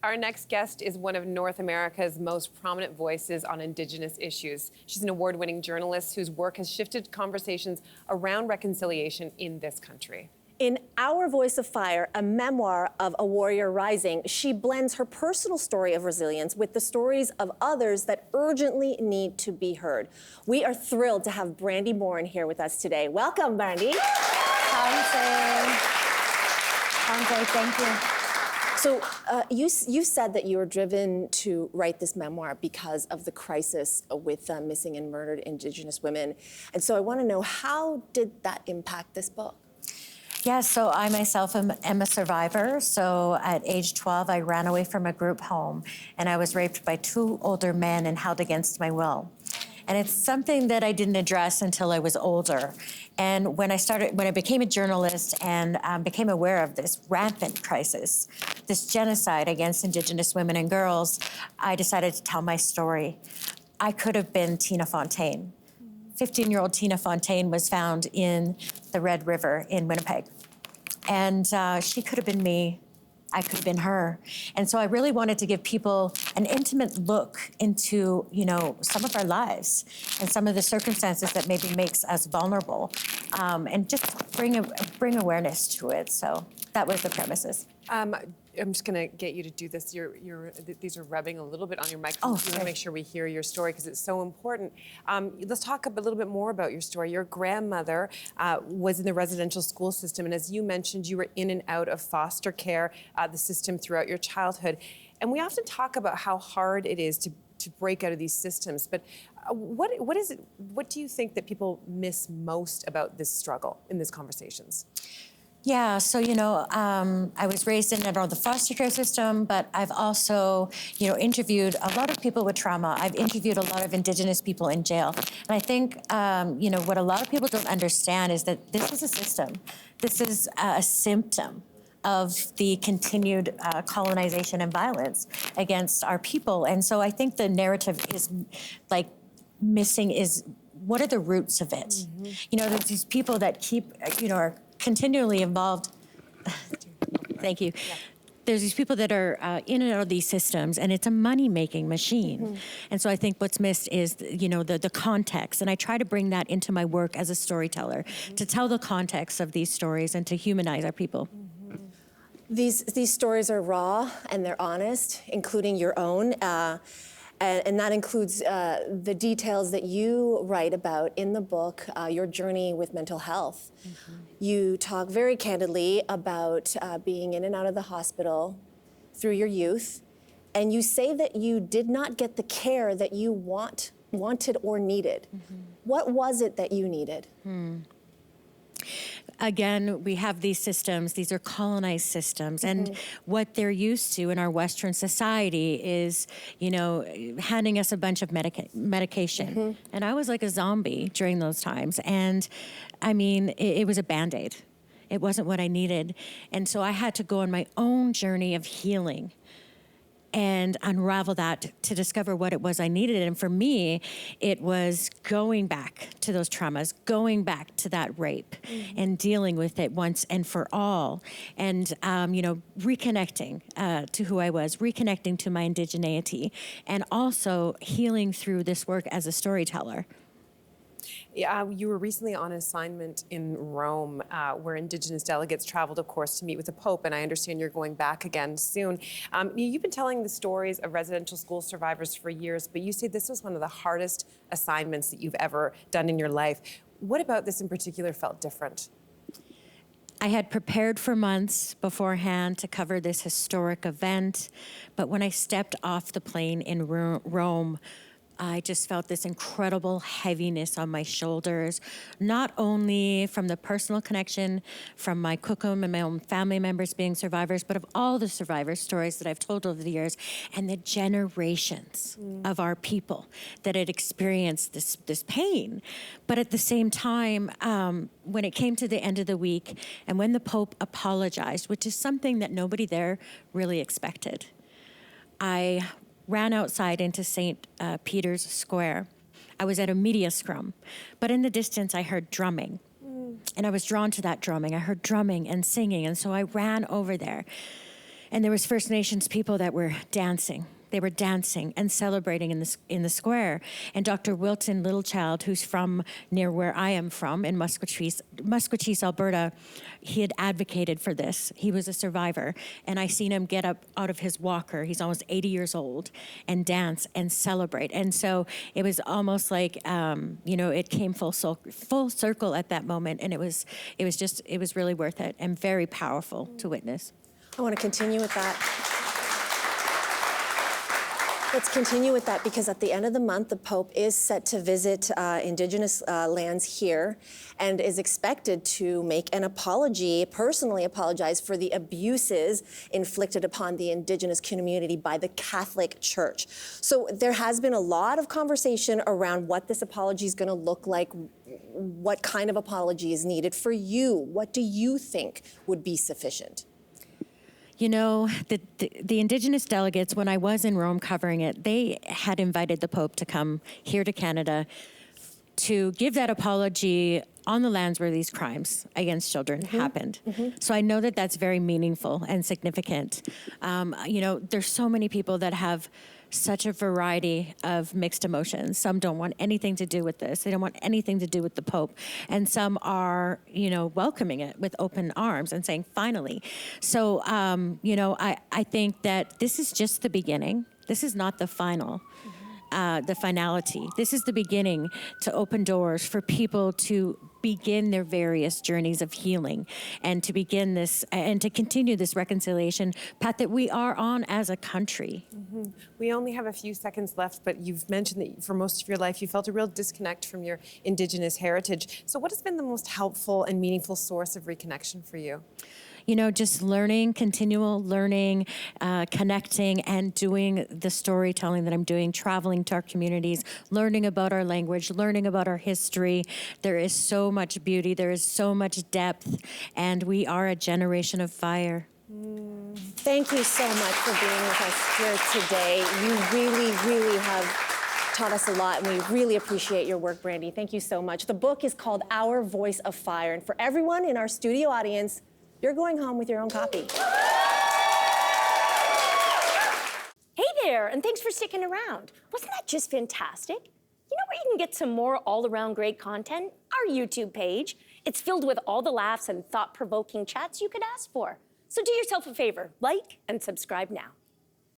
Our next guest is one of North America's most prominent voices on Indigenous issues. She's an award-winning journalist whose work has shifted conversations around reconciliation in this country. In Our Voice of Fire, a memoir of a warrior rising, she blends her personal story of resilience with the stories of others that urgently need to be heard. We are thrilled to have Brandi Morin here with us today. Welcome, Brandi. Thank you. So you said that you were driven to write this memoir because of the crisis with missing and murdered Indigenous women. And so I want to know, how did that impact this book? Yeah, so I myself am a survivor. So at age 12, I ran away from a group home, and I was raped by 2 older men and held against my will. And it's something that I didn't address until I was older. And when I became a journalist and became aware of this rampant crisis, this genocide against Indigenous women and girls, I decided to tell my story. I could have been Tina Fontaine. 15-year-old Tina Fontaine was found in the Red River in Winnipeg. And she could have been me. I could have been her. And so I really wanted to give people an intimate look into, some of our lives and some of the circumstances that maybe makes us vulnerable, and just bring awareness to it. So that was the premises. I'm just going to get you to do this. These are rubbing a little bit on your microphone. Oh, We want to make sure we hear your story because it's so important. Let's talk a little bit more about your story. Your grandmother was in the residential school system, and as you mentioned, you were in and out of foster care, the system throughout your childhood. And we often talk about how hard it is to break out of these systems. But what is it? What do you think that people miss most about this struggle in these conversations? Yeah, so, I was raised in the foster care system, but I've also, interviewed a lot of people with trauma. I've interviewed a lot of Indigenous people in jail. And I think, what a lot of people don't understand is that this is a system. This is a symptom of the continued colonization and violence against our people. And so I think the narrative is missing is, what are the roots of it? Mm-hmm. There's these people that keep, are continually involved. Thank you. Yeah. There's these people that are in and out of these systems, and it's a money-making machine. Mm-hmm. And so I think what's missed is, the context. And I try to bring that into my work as a storyteller, to tell the context of these stories and to humanize our people. Mm-hmm. These stories are raw and they're honest, including your own. And that includes the details that you write about in the book, your journey with mental health. Mm-hmm. You talk very candidly about being in and out of the hospital through your youth, and you say that you did not get the care that you wanted or needed. Mm-hmm. What was it that you needed? Again, we have these systems, these are colonized systems, and what they're used to in our Western society is, handing us a bunch of medication. Mm-hmm. And I was like a zombie during those times. And it was a Band-Aid. It wasn't what I needed. And so I had to go on my own journey of healing and unravel that to discover what it was I needed. And for me, it was going back to those traumas, going back to that rape, and dealing with it once and for all. And, reconnecting to who I was, reconnecting to my indigeneity, and also healing through this work as a storyteller. Yeah, you were recently on assignment in Rome, where Indigenous delegates traveled, of course, to meet with the Pope, and I understand you're going back again soon. You've been telling the stories of residential school survivors for years, but you say this was one of the hardest assignments that you've ever done in your life. What about this in particular felt different? I had prepared for months beforehand to cover this historic event, but when I stepped off the plane in Rome, I just felt this incredible heaviness on my shoulders, not only from the personal connection from my kukum and my own family members being survivors, but of all the survivor stories that I've told over the years, and the generations of our people that had experienced this pain. But at the same time, when it came to the end of the week, and when the Pope apologized, which is something that nobody there really expected, I ran outside into St. Peter's Square. I was at a media scrum, but in the distance I heard drumming. And I was drawn to that drumming. I heard drumming and singing, and so I ran over there. And there was First Nations people that were dancing. They were dancing and celebrating in the square. And Dr. Wilton Littlechild, who's from near where I am from, in Musqueam, Alberta, he had advocated for this. He was a survivor. And I seen him get up out of his walker, he's almost 80 years old, and dance and celebrate. And so it was almost like, it came full circle at that moment. And it was really worth it and very powerful to witness. I want to continue with that. Let's continue with that, because at the end of the month, the Pope is set to visit Indigenous lands here and is expected to make an apology, personally apologize for the abuses inflicted upon the Indigenous community by the Catholic Church. So there has been a lot of conversation around what this apology is going to look like, what kind of apology is needed for you. What do you think would be sufficient? You know, the Indigenous delegates, when I was in Rome covering it, they had invited the Pope to come here to Canada to give that apology on the lands where these crimes against children happened. So I know that that's very meaningful and significant. There's so many people that have such a variety of mixed emotions. Some don't want anything to do with this. They don't want anything to do with the Pope. And some are, welcoming it with open arms and saying, finally. So, I think that this is just the beginning. This is not the final. The finality. This is the beginning to open doors for people to begin their various journeys of healing and to begin this and to continue this reconciliation path that we are on as a country. We only have a few seconds left, but you've mentioned that for most of your life you felt a real disconnect from your Indigenous heritage. So what has been the most helpful and meaningful source of reconnection for you? Just learning, continual learning, connecting, and doing the storytelling that I'm doing, traveling to our communities, learning about our language, learning about our history. There is so much beauty, there is so much depth, and we are a generation of fire. Thank you so much for being with us here today. You really, really have taught us a lot, and we really appreciate your work, Brandi. Thank you so much. The book is called Our Voice of Fire, and for everyone in our studio audience, you're going home with your own copy. Hey there, and thanks for sticking around. Wasn't that just fantastic? You know where you can get some more all-around great content? Our YouTube page. It's filled with all the laughs and thought-provoking chats you could ask for. So do yourself a favor, like and subscribe now.